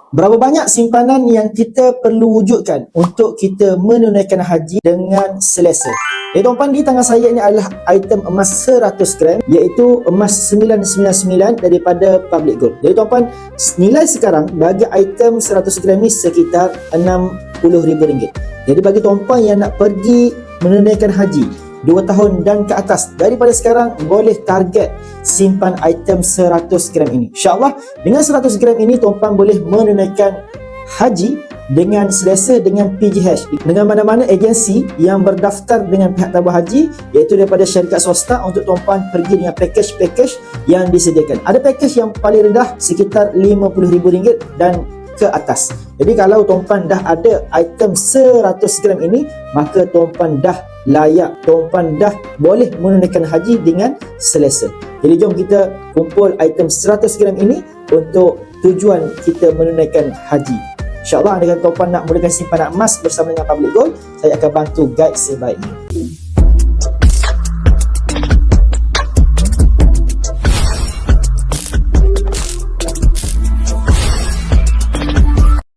Berapa banyak simpanan yang kita perlu wujudkan untuk kita menunaikan haji dengan selesa? Tuan-puan, di tangan saya ini adalah item emas 100 gram, iaitu emas 999 daripada Public Gold. Jadi tuan-puan, nilai sekarang bagi item 100 gram ni sekitar RM60,000. Jadi bagi tuan-puan yang nak pergi menunaikan haji 2 tahun dan ke atas, daripada sekarang boleh target simpan item 100 gram ini. InsyaAllah dengan 100 gram ini tuan-puan boleh menunaikan haji dengan selesa dengan PGH, dengan mana-mana agensi yang berdaftar dengan pihak tabung haji, iaitu daripada syarikat swasta, untuk tuan-puan pergi dengan package-package yang disediakan. Ada package yang paling rendah sekitar RM50,000 dan ke atas. Jadi kalau tuan-puan dah ada item 100 gram ini, maka tuan-puan dah layak, tuan-puan dah boleh menunaikan haji dengan selesa. Jadi jom kita kumpul item 100 gram ini untuk tujuan kita menunaikan haji. InsyaAllah, dengan tuan-puan nak mulakan simpanan emas bersama dengan Public Gold, saya akan bantu guide sebaiknya.